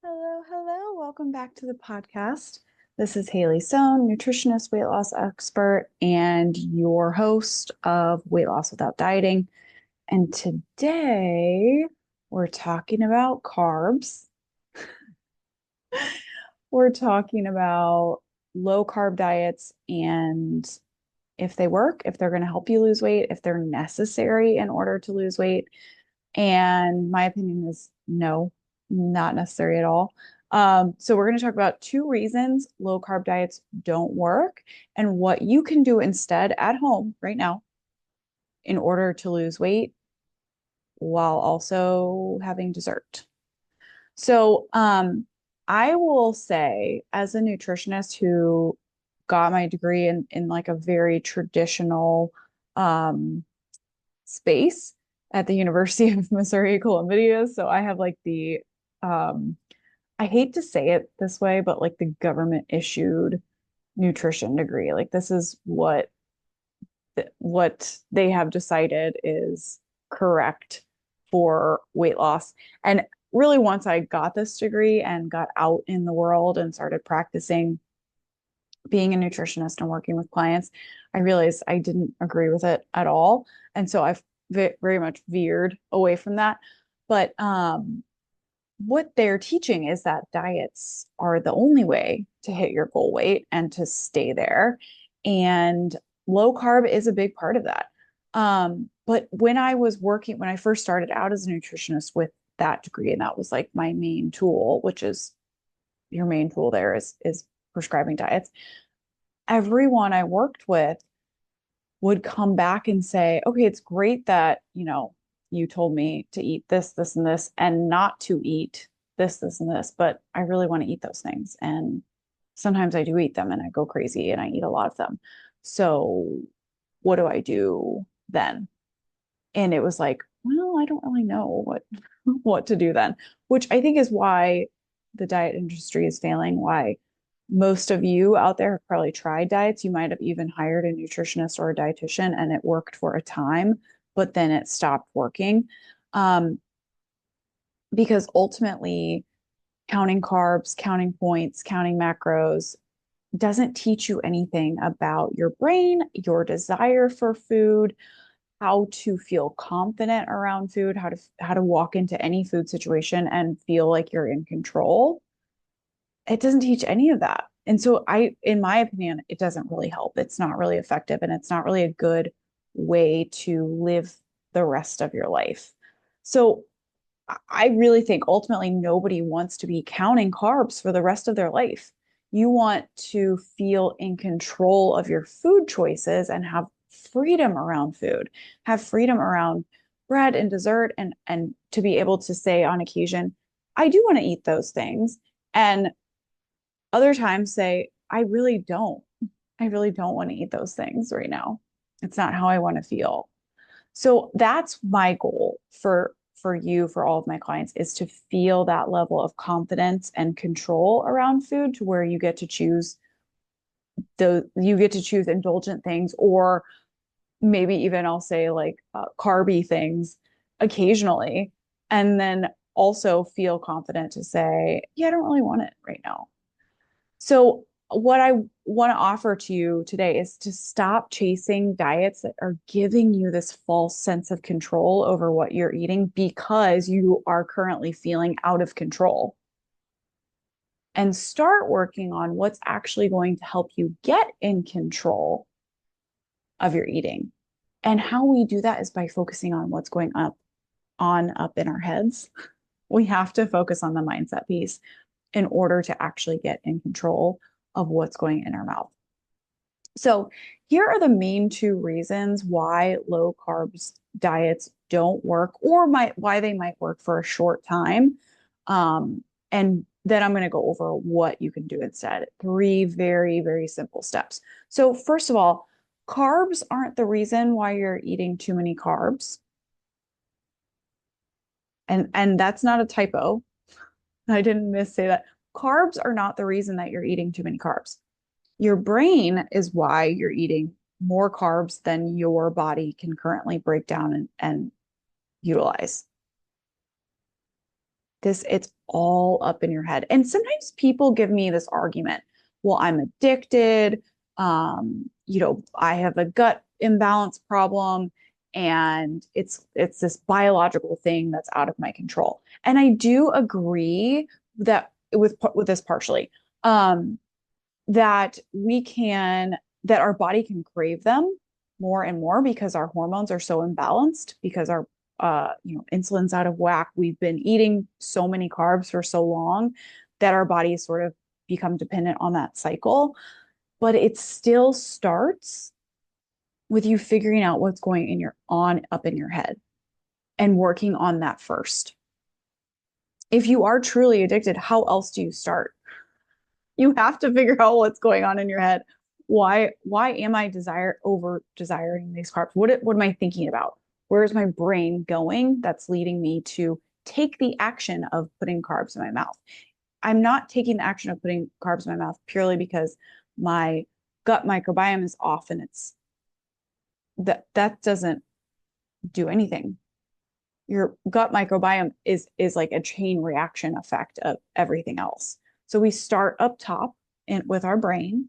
Hello, hello. Welcome back to the podcast. This is Haley Sohn, nutritionist, weight loss expert, and your host of Weight Loss Without Dieting. And today we're talking about carbs. We're talking about low carb diets and if they work, if they're going to help you lose weight, if they're necessary in order to lose weight. And my opinion is no, not necessary at all. So we're going to talk about two reasons low carb diets don't work and what you can do instead at home right now in order to lose weight while also having dessert. So I will say, as a nutritionist who got my degree in like a very traditional um, space at the University of Missouri Columbia. So I have like the um I hate to say it this way, but like the government issued nutrition degree. Like this is what they have decided is correct for weight loss. And really once I got this degree and got out in the world and started practicing being a nutritionist and working with clients, I realized I didn't agree with it at all. And so I've very much veered away from that. But what they're teaching is that diets are the only way to hit your goal weight and to stay there. And low carb is a big part of that. But when I first started out as a nutritionist with that degree, and that was like my main tool, which is your main tool there is prescribing diets. Everyone I worked with would come back and say, okay, it's great that, you told me to eat this, this, and this, and not to eat this, this, and this, but I really want to eat those things. And sometimes I do eat them and I go crazy and I eat a lot of them. So what do I do then? And it was like, well, I don't really know what to do then, which I think is why the diet industry is failing, why most of you out there have probably tried diets. You might have even hired a nutritionist or a dietitian and it worked for a time, but then it stopped working. Um, because ultimately, counting carbs, counting points, counting macros doesn't teach you anything about your brain, your desire for food, how to feel confident around food, how to walk into any food situation and feel like you're in control. It doesn't teach any of that. And so in my opinion, it doesn't really help. It's not really effective and it's not really a good way to live the rest of your life. So I really think ultimately nobody wants to be counting carbs for the rest of their life. You want to feel in control of your food choices and have freedom around food, have freedom around bread and dessert, and to be able to say on occasion, I do want to eat those things. And other times say, I really don't. I really don't want to eat those things right now. It's not how I want to feel. So that's my goal for you, for all of my clients, is to feel that level of confidence and control around food to where you get to choose indulgent things or maybe even I'll say like carby things occasionally, and then also feel confident to say, yeah, I don't really want it right now. So, what I want to offer to you today is to stop chasing diets that are giving you this false sense of control over what you're eating because you are currently feeling out of control and start working on what's actually going to help you get in control of your eating. And how we do that is by focusing on what's going up in our heads. We have to focus on the mindset piece in order to actually get in control of what's going in our mouth. So, here are the main two reasons why low carbs diets don't work or why they might work for a short time. And then I'm going to go over what you can do instead. Three very, very simple steps. So, first of all, carbs aren't the reason why you're eating too many carbs. And that's not a typo. I didn't say that. Carbs are not the reason that you're eating too many carbs. Your brain is why you're eating more carbs than your body can currently break down and utilize. It's all up in your head. And sometimes people give me this argument, well, I'm addicted. I have a gut imbalance problem and it's this biological thing that's out of my control. And I do agree that with this partially, um, that that our body can crave them more and more because our hormones are so imbalanced, because our insulin's out of whack. We've been eating so many carbs for so long that our bodies sort of become dependent on that cycle. But it still starts with you figuring out what's going in your on up in your head and working on that first. If you are truly addicted, how else do you start? You have to figure out what's going on in your head. Why am I over desiring these carbs? What am I thinking about? Where's my brain going that's leading me to take the action of putting carbs in my mouth? I'm not taking the action of putting carbs in my mouth purely because my gut microbiome is off, and it's that doesn't do anything. Your gut microbiome is like a chain reaction effect of everything else. So we start up top with our brain,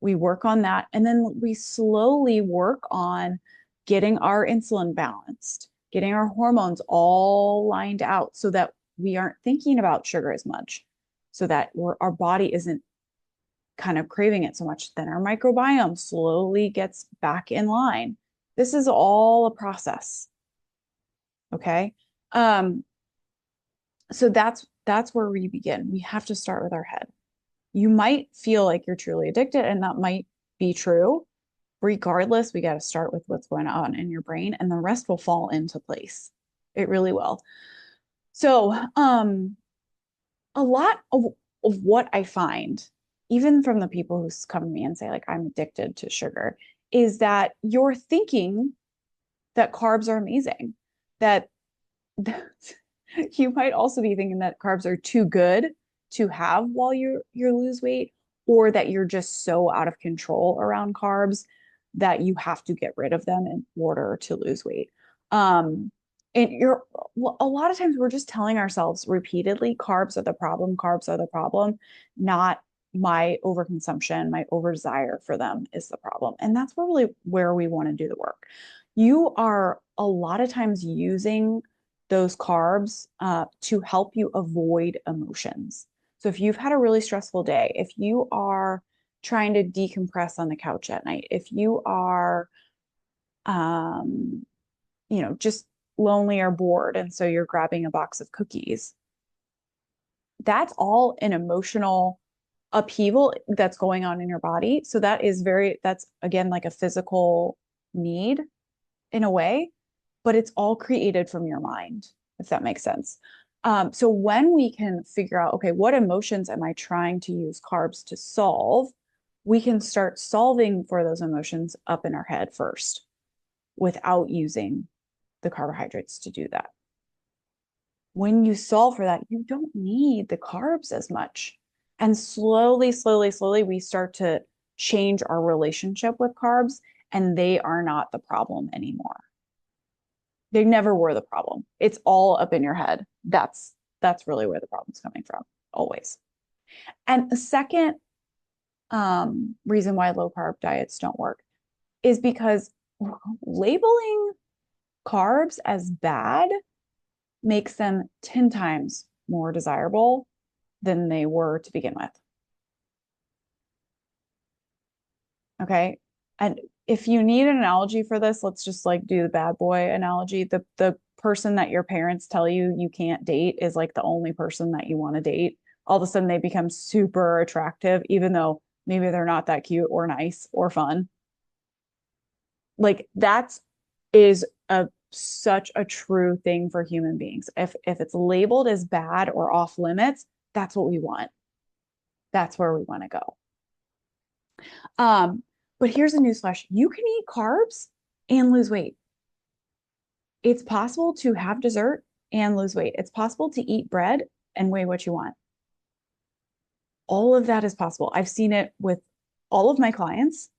we work on that, and then we slowly work on getting our insulin balanced, getting our hormones all lined out so that we aren't thinking about sugar as much, so that our body isn't kind of craving it so much. Then our microbiome slowly gets back in line. This is all a process. Okay. Um, so that's where we begin. We have to start with our head. You might feel like you're truly addicted, and that might be true. Regardless, we got to start with what's going on in your brain, and the rest will fall into place. It really will. So, a lot of what I find, even from the people who come to me and say, like, I'm addicted to sugar, is that you're thinking that carbs are amazing, that you might also be thinking that carbs are too good to have while you lose weight, or that you're just so out of control around carbs that you have to get rid of them in order to lose weight. And a lot of times we're just telling ourselves repeatedly, carbs are the problem, carbs are the problem, not my overconsumption, my over desire for them is the problem. And that's really where we want to do the work. You are a lot of times using those carbs to help you avoid emotions. So if you've had a really stressful day, if you are trying to decompress on the couch at night, if you are, um, just lonely or bored, and so you're grabbing a box of cookies, that's all an emotional upheaval that's going on in your body. So that's again like a physical need in a way, but it's all created from your mind, if that makes sense. So when we can figure out, okay, what emotions am I trying to use carbs to solve? We can start solving for those emotions up in our head first without using the carbohydrates to do that. When you solve for that, you don't need the carbs as much. And slowly, slowly, slowly, we start to change our relationship with carbs, and they are not the problem anymore. They never were the problem. It's all up in your head. That's really where the problem's coming from, always. And the second reason why low carb diets don't work is because labeling carbs as bad makes them 10 times more desirable than they were to begin with. Okay. And if you need an analogy for this, let's just like do the bad boy analogy. The person that your parents tell you you can't date is like the only person that you want to date. All of a sudden they become super attractive, even though maybe they're not that cute or nice or fun. Like that is such a true thing for human beings. If it's labeled as bad or off limits, that's what we want. That's where we want to go. But here's a newsflash. You can eat carbs and lose weight. It's possible to have dessert and lose weight. It's possible to eat bread and weigh what you want. All of that is possible. I've seen it with all of my clients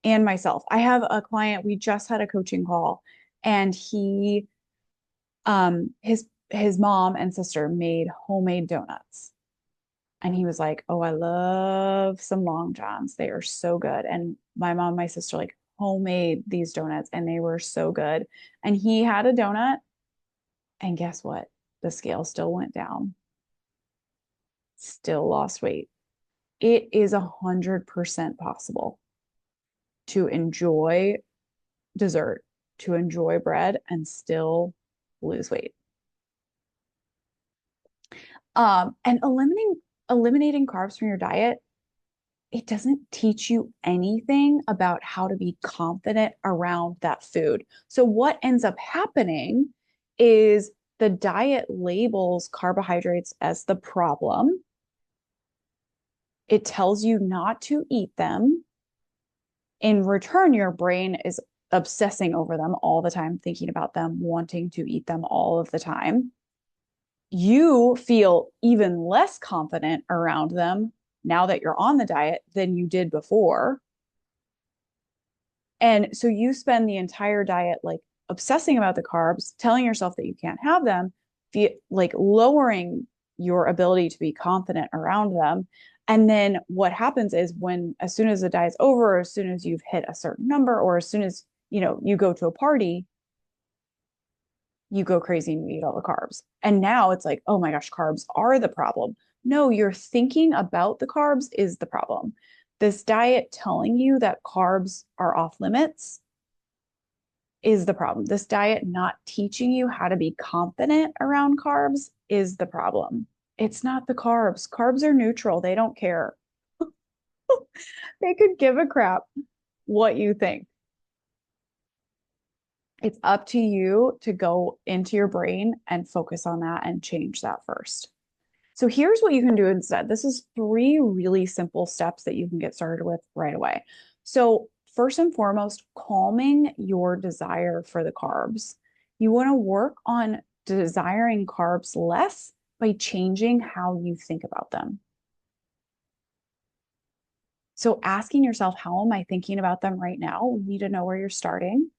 and myself. I have a client, we just had a coaching call, and his his mom and sister made homemade donuts. And he was like, "Oh, I love some Long Johns. They are so good." And my mom and my sister like homemade these donuts and they were so good. And he had a donut and guess what? The scale still went down, still lost weight. It is 100% possible to enjoy dessert, to enjoy bread and still lose weight. And eliminating carbs from your diet, it doesn't teach you anything about how to be confident around that food. So what ends up happening is the diet labels carbohydrates as the problem. It tells you not to eat them. In return, your brain is obsessing over them all the time, thinking about them, wanting to eat them all of the time. You feel even less confident around them now that you're on the diet than you did before. And so you spend the entire diet like obsessing about the carbs, telling yourself that you can't have them, like lowering your ability to be confident around them. And then what happens is when, as soon as the diet's over, or as soon as you've hit a certain number, or as soon as, you go to a party, you go crazy and you eat all the carbs. And now it's like, oh my gosh, carbs are the problem. No, you're thinking about the carbs is the problem. This diet telling you that carbs are off limits is the problem. This diet not teaching you how to be confident around carbs is the problem. It's not the carbs. Carbs are neutral. They don't care. They could give a crap what you think. It's up to you to go into your brain and focus on that and change that first. So here's what you can do instead. This is three really simple steps that you can get started with right away. So first and foremost, calming your desire for the carbs. You want to work on desiring carbs less by changing how you think about them. So asking yourself, how am I thinking about them right now? You need to know where you're starting.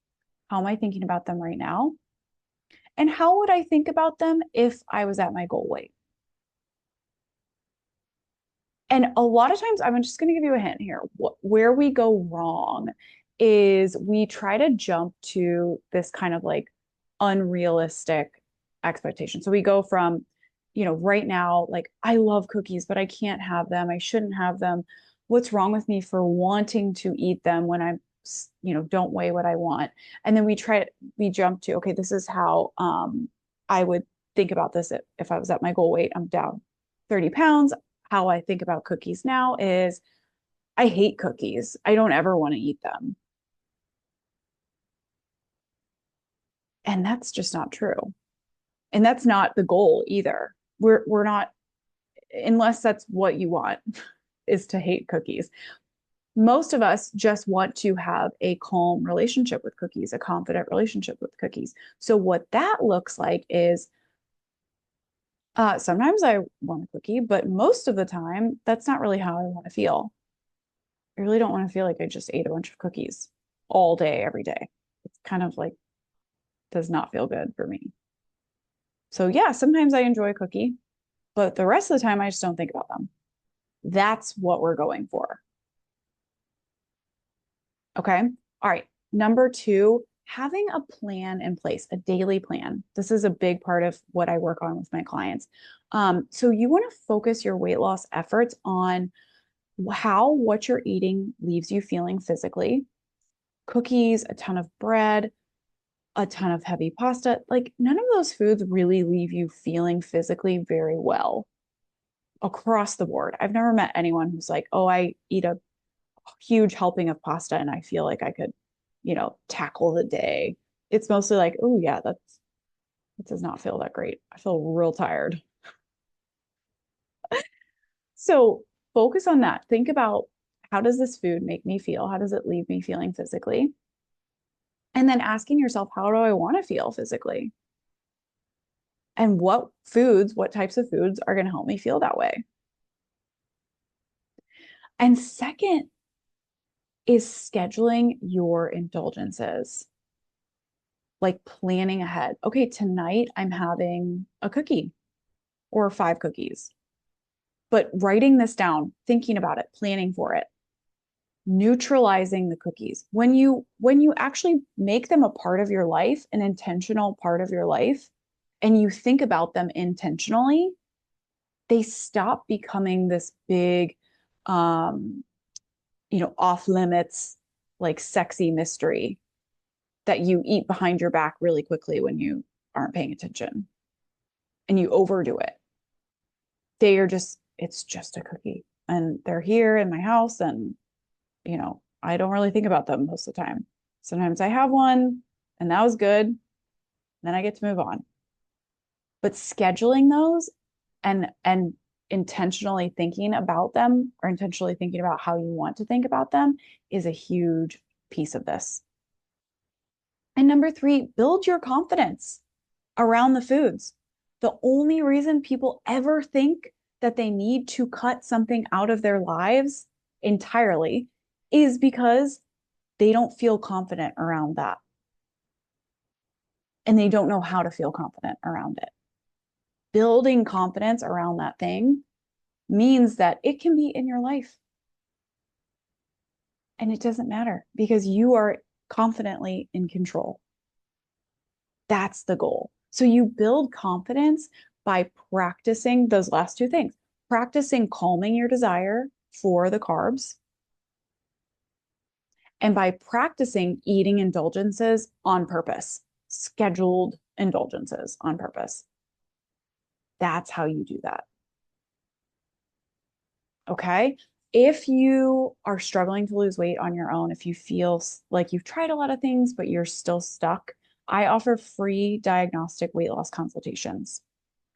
How am I thinking about them right now? And how would I think about them if I was at my goal weight? And a lot of times, I'm just going to give you a hint here. Where we go wrong is we try to jump to this kind of like unrealistic expectation. So we go from, right now, like, I love cookies, but I can't have them. I shouldn't have them. What's wrong with me for wanting to eat them when I'm, don't weigh what I want? And then we jump to, okay, this is how I would think about this if I was at my goal weight. I'm down 30 pounds. How I think about cookies now is I hate cookies. I don't ever want to eat them. And that's just not true. And that's not the goal either. We're not, unless that's what you want, is to hate cookies. Most of us just want to have a calm relationship with cookies, a confident relationship with cookies. So what that looks like is sometimes I want a cookie, but most of the time, that's not really how I want to feel. I really don't want to feel like I just ate a bunch of cookies all day, every day. It's kind of like does not feel good for me. So yeah, sometimes I enjoy a cookie, but the rest of the time I just don't think about them. That's what we're going for. Okay. All right. Number two, having a plan in place, a daily plan. This is a big part of what I work on with my clients. So you want to focus your weight loss efforts on how what you're eating leaves you feeling physically. Cookies, a ton of bread, a ton of heavy pasta. Like none of those foods really leave you feeling physically very well across the board. I've never met anyone who's like, oh, I eat a huge helping of pasta and I feel like I could, tackle the day. It's mostly like, oh yeah, that does not feel that great. I feel real tired. So focus on that. Think about how does this food make me feel? How does it leave me feeling physically? And then asking yourself, how do I want to feel physically? And what types of foods are going to help me feel that way? And second is scheduling your indulgences. like planning ahead. Okay, tonight I'm having a cookie or 5 cookies, but writing this down, thinking about it, planning for it, neutralizing the cookies. When you actually make them a part of your life, an intentional part of your life, and you think about them intentionally, they stop becoming this big um off limits, like sexy mystery that you eat behind your back really quickly when you aren't paying attention and you overdo it. They are just, it's just a cookie. And they're here in my house, and I don't really think about them most of the time. Sometimes I have one and that was good. Then I get to move on. But scheduling those and intentionally thinking about them, or intentionally thinking about how you want to think about them, is a huge piece of this. And number 3, build your confidence around the foods. The only reason people ever think that they need to cut something out of their lives entirely is because they don't feel confident around that. And they don't know how to feel confident around it. Building confidence around that thing means that it can be in your life. And it doesn't matter because you are confidently in control. That's the goal. So you build confidence by practicing those last 2 things, practicing calming your desire for the carbs, and by practicing eating indulgences on purpose, scheduled indulgences on purpose. That's how you do that. Okay. If you are struggling to lose weight on your own, if you feel like you've tried a lot of things, but you're still stuck, I offer free diagnostic weight loss consultations.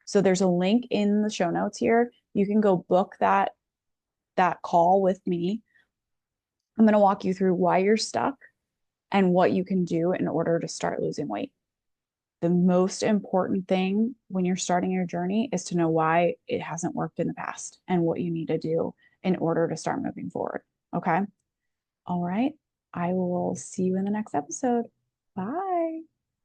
So there's a link in the show notes here. You can go book that call with me. I'm going to walk you through why you're stuck and what you can do in order to start losing weight. The most important thing when you're starting your journey is to know why it hasn't worked in the past and what you need to do in order to start moving forward. Okay. All right. I will see you in the next episode. Bye.